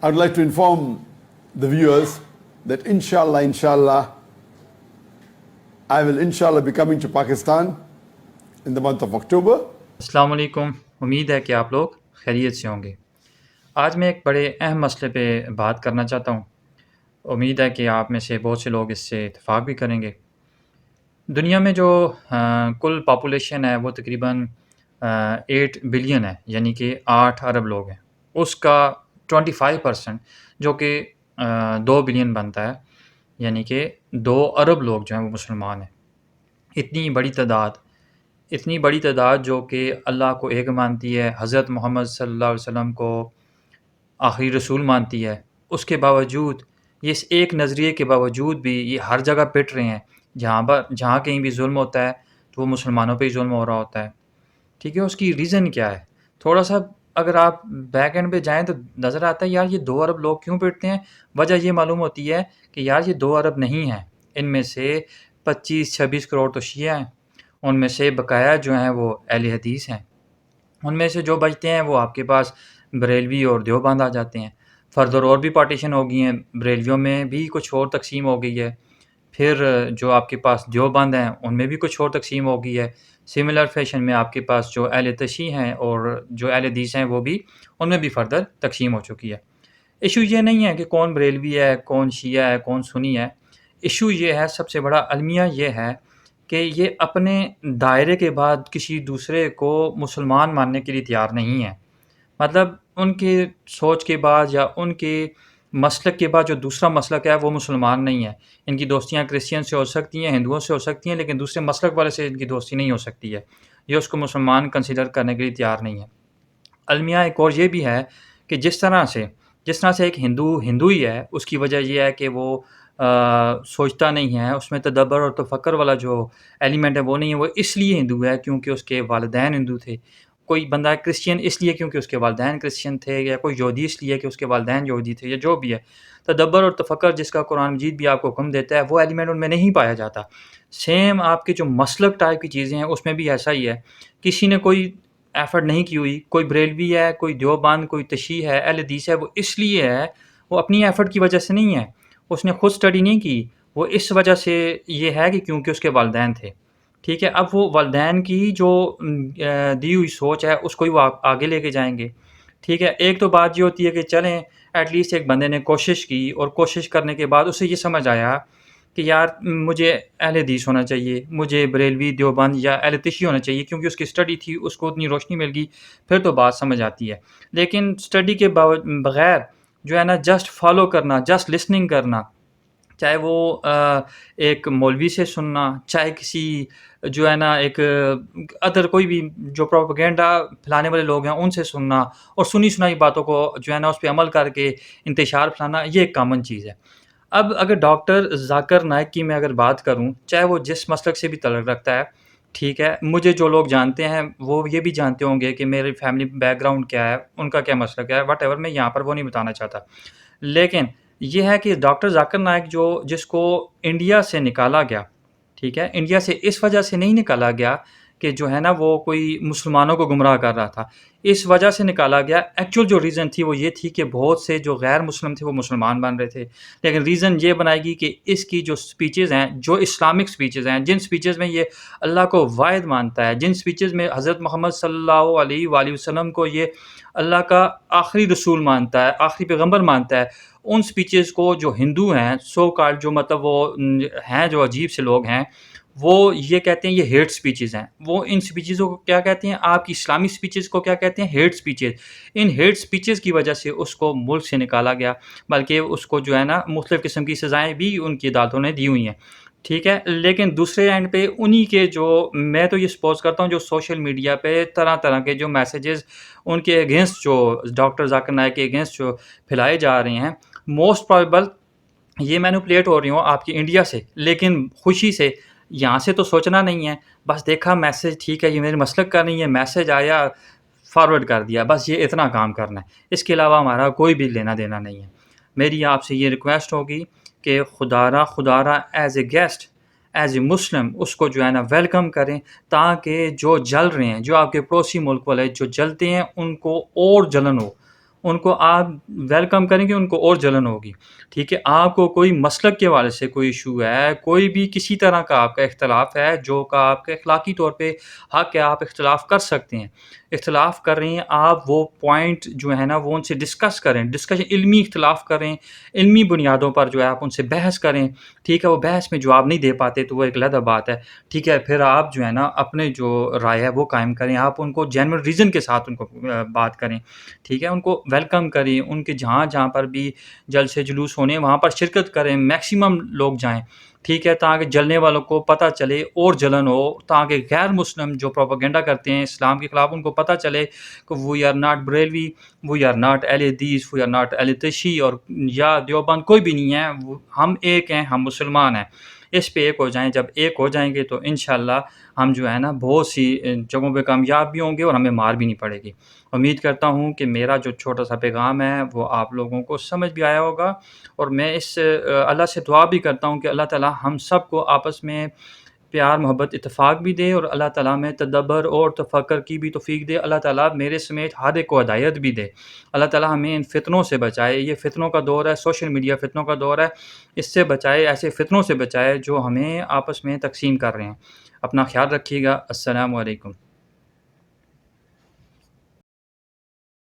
I'd like to inform the viewers that inshallah, I will inshallah be coming to Pakistan in the month of October. السلام علیکم، امید ہے کہ آپ لوگ خیریت سے ہوں گے۔ آج میں ایک بڑے اہم مسئلے پہ بات کرنا چاہتا ہوں۔ امید ہے کہ آپ میں سے بہت سے لوگ اس سے اتفاق بھی کریں گے۔ دنیا میں جو کل پاپولیشن ہے وہ تقریباً 8 بلین ہے، یعنی کہ 8 ارب لوگ ہیں۔ اس کا 25% جو کہ 2 بلین بنتا ہے، یعنی کہ 2 ارب لوگ جو ہیں وہ مسلمان ہیں۔ اتنی بڑی تعداد جو کہ اللہ کو ایک مانتی ہے، حضرت محمد صلی اللہ علیہ وسلم کو آخری رسول مانتی ہے، اس کے باوجود یہ اس ایک نظریے کے باوجود بھی یہ ہر جگہ پٹ رہے ہیں۔ جہاں کہیں بھی ظلم ہوتا ہے تو وہ مسلمانوں پہ ہی ظلم ہو رہا ہوتا ہے۔ ٹھیک ہے، اس کی ریزن کیا ہے؟ تھوڑا سا اگر آپ بیک اینڈ پہ جائیں تو نظر آتا ہے یار یہ 2 ارب لوگ کیوں پٹتے ہیں۔ وجہ یہ معلوم ہوتی ہے کہ یار یہ 2 ارب نہیں ہیں، ان میں سے 25-26 کروڑ تو شیعہ ہیں، ان میں سے بقایا جو ہیں وہ اہل حدیث ہیں، ان میں سے جو بچتے ہیں وہ آپ کے پاس بریلوی اور دیوبند آ جاتے ہیں۔ فردر اور بھی پارٹیشن ہو گئی ہیں، بریلویوں میں بھی کچھ اور تقسیم ہو گئی ہے، پھر جو آپ کے پاس دیوبند ہیں ان میں بھی کچھ اور تقسیم ہو گئی ہے۔ سملر فیشن میں آپ کے پاس جو اہل تشیع ہیں اور جو اہل حدیث ہیں وہ بھی ان میں بھی فردر تقسیم ہو چکی ہے۔ ایشو یہ نہیں ہے کہ کون بریلوی ہے، کون شیعہ ہے، کون سنی ہے۔ ایشو یہ ہے، سب سے بڑا المیہ یہ ہے کہ یہ اپنے دائرے کے بعد کسی دوسرے کو مسلمان ماننے کے لیے تیار نہیں ہے۔ مطلب ان کے سوچ کے بعد یا ان کے مسلک کے بعد جو دوسرا مسلک ہے وہ مسلمان نہیں ہے۔ ان کی دوستیاں کرسچین سے ہو سکتی ہیں، ہندوؤں سے ہو سکتی ہیں، لیکن دوسرے مسلک والے سے ان کی دوستی نہیں ہو سکتی ہے۔ یہ اس کو مسلمان کنسیڈر کرنے کے لیے تیار نہیں ہے۔ المیہ ایک اور یہ بھی ہے کہ جس طرح سے ایک ہندو ہی ہے، اس کی وجہ یہ ہے کہ وہ سوچتا نہیں ہے، اس میں تدبر اور تفکر والا جو ایلیمنٹ ہے وہ نہیں ہے۔ وہ اس لیے ہندو ہے کیونکہ اس کے والدین ہندو تھے۔ کوئی بندہ کرسچین اس لیے کیونکہ اس کے والدین کرسچین تھے، یا کوئی یہودی اس لیے کہ اس کے والدین یہودی تھے، یا جو بھی ہے۔ تدبر اور تفکر جس کا قرآن مجید بھی آپ کو حکم دیتا ہے وہ ایلیمنٹ ان میں نہیں پایا جاتا۔ سیم آپ کے جو مسلک ٹائپ کی چیزیں ہیں اس میں بھی ایسا ہی ہے۔ کسی نے کوئی ایفرٹ نہیں کی ہوئی، کوئی بریلوی ہے، کوئی دیوبند، کوئی تشیع ہے، اہل حدیث ہے، وہ اس لیے ہے، وہ اپنی ایفرٹ کی وجہ سے نہیں ہے، اس نے خود اسٹڈی نہیں کی، وہ اس وجہ سے یہ ہے کہ کیونکہ اس کے والدین تھے۔ ٹھیک ہے، اب وہ والدین کی جو دی ہوئی سوچ ہے اس کو ہی وہ آگے لے کے جائیں گے۔ ٹھیک ہے، ایک تو بات یہ ہوتی ہے کہ چلیں ایٹ لیسٹ ایک بندے نے کوشش کی، اور کوشش کرنے کے بعد اسے یہ سمجھ آیا کہ یار مجھے اہل حدیث ہونا چاہیے، مجھے بریلوی دیوبند یا اہل تشیع ہونا چاہیے، کیونکہ اس کی اسٹڈی تھی، اس کو اتنی روشنی مل گئی، پھر تو بات سمجھ آتی ہے۔ لیکن اسٹڈی کے بغیر جو ہے نا جسٹ فالو کرنا، جسٹ لسننگ کرنا، چاہے وہ ایک مولوی سے سننا، چاہے کسی جو ہے نا ایک ادر کوئی بھی جو پروپیگنڈا پھیلانے والے لوگ ہیں ان سے سننا، اور سنی سنائی باتوں کو جو ہے نا اس پہ عمل کر کے انتشار پھیلانا، یہ ایک کامن چیز ہے۔ اب اگر ڈاکٹر ذاکر نائک کی میں اگر بات کروں، چاہے وہ جس مسلک سے بھی تعلق رکھتا ہے، ٹھیک ہے، مجھے جو لوگ جانتے ہیں وہ یہ بھی جانتے ہوں گے کہ میری فیملی بیک گراؤنڈ کیا ہے، ان کا کیا مسلک ہے، واٹ ایور، میں یہاں پر وہ نہیں بتانا چاہتا۔ لیکن یہ ہے کہ ڈاکٹر ذاکر نائک جس کو انڈیا سے نکالا گیا، ٹھیک ہے، انڈیا سے اس وجہ سے نہیں نکالا گیا کہ جو ہے نا وہ کوئی مسلمانوں کو گمراہ کر رہا تھا، اس وجہ سے نکالا گیا، ایکچوئل جو ریزن تھی وہ یہ تھی کہ بہت سے جو غیر مسلم تھے وہ مسلمان بن رہے تھے۔ لیکن ریزن یہ بنائے گی کہ اس کی جو سپیچز ہیں، جو اسلامک سپیچز ہیں، جن سپیچز میں یہ اللہ کو واحد مانتا ہے، جن سپیچز میں حضرت محمد صلی اللہ علیہ وآلہ وسلم کو یہ اللہ کا آخری رسول مانتا ہے، آخری پیغمبر مانتا ہے، ان سپیچز کو جو ہندو ہیں سو کالڈ، جو مطلب وہ ہیں جو عجیب سے لوگ ہیں، وہ یہ کہتے ہیں یہ ہیٹ سپیچز ہیں۔ وہ ان سپیچزوں کو کیا کہتے ہیں؟ آپ کی اسلامی سپیچز کو کیا کہتے ہیں؟ Hate speeches. ان ہیٹ سپیچز کی وجہ سے اس کو ملک سے نکالا گیا، بلکہ اس کو جو ہے نا مختلف قسم کی سزائیں بھی ان کی عدالتوں نے دی ہوئی ہیں۔ ٹھیک ہے، لیکن دوسرے اینڈ پہ انہی کے جو میں تو یہ سپوز کرتا ہوں جو سوشل میڈیا پہ طرح طرح کے جو میسیجز ان کے اگینسٹ، جو ڈاکٹر ذاکر نائک کے اگینسٹ جو پھیلائے جا رہے ہیں، موسٹ پرابیبل یہ مینوپولیٹ ہو رہی ہوں آپ کی انڈیا سے، لیکن خوشی سے یہاں سے تو سوچنا نہیں ہے، بس دیکھا میسیج، ٹھیک ہے یہ میرے مسلک کا نہیں ہے، میسیج آیا فارورڈ کر دیا، بس یہ اتنا کام کرنا ہے، اس کے علاوہ ہمارا کوئی بھی لینا دینا نہیں ہے۔ میری آپ سے یہ ریکویسٹ ہوگی کہ خدارہ as a guest, as a Muslim اس کو جو ہے نا ویلکم کریں، تاکہ جو جل رہے ہیں، جو آپ کے پڑوسی ملک والے جو جلتے ہیں، ان کو اور جلن ہو، ان کو آپ ویلکم کریں گے ان کو اور جلن ہوگی. ٹھیک ہے، آپ کو کوئی مسلک کے حوالے سے کوئی ایشو ہے، کوئی بھی کسی طرح کا آپ کا اختلاف ہے جو کہ آپ کے اخلاقی طور پہ حق ہے، آپ اختلاف کر سکتے ہیں. اختلاف کر رہے ہیں آپ، وہ پوائنٹ جو ہے نا وہ ان سے ڈسکس کریں، ڈسکشن علمی اختلاف کریں، علمی بنیادوں پر جو ہے آپ ان سے بحث کریں. ٹھیک ہے، وہ بحث میں جواب نہیں دے پاتے تو وہ ایک علیحدہ بات ہے. ٹھیک ہے، پھر آپ جو ہے نا اپنے جو رائے ہے وہ قائم کریں، آپ ان کو جینوئن ریزن کے ساتھ ان کو بات کریں. ٹھیک ہے، ان کو ویلکم کریں، ان کے جہاں پر بھی جلسے جلوس ہونے وہاں پر شرکت کریں، میکسیمم لوگ جائیں. ٹھیک ہے، تاکہ جلنے والوں کو پتہ چلے اور جلن ہو، تاکہ غیر مسلم جو پروپیگنڈا کرتے ہیں اسلام کے خلاف ان کو پتہ چلے کہ we are not Barelvi, we are not Ahl Hadith, we are not اہل تشیع اور یا دیوبند، کوئی بھی نہیں ہے، ہم ایک ہیں، ہم مسلمان ہیں. اس پہ ایک ہو جائیں. جب ایک ہو جائیں گے تو انشاءاللہ ہم جو ہے نا بہت سی جگہوں پہ کامیاب بھی ہوں گے اور ہمیں مار بھی نہیں پڑے گی. امید کرتا ہوں کہ میرا جو چھوٹا سا پیغام ہے وہ آپ لوگوں کو سمجھ بھی آیا ہوگا، اور میں اس اللہ سے دعا بھی کرتا ہوں کہ اللہ تعالی ہم سب کو آپس میں پیار محبت اتفاق بھی دے، اور اللہ تعالیٰ میں تدبر اور تفکر کی بھی توفیق دے. اللہ تعالیٰ میرے سمیت ہر ایک کو ہدایت بھی دے. اللہ تعالیٰ ہمیں ان فتنوں سے بچائے. یہ فتنوں کا دور ہے، سوشل میڈیا فتنوں کا دور ہے، اس سے بچائے، ایسے فتنوں سے بچائے جو ہمیں آپس میں تقسیم کر رہے ہیں. اپنا خیال رکھیے گا. السلام علیکم.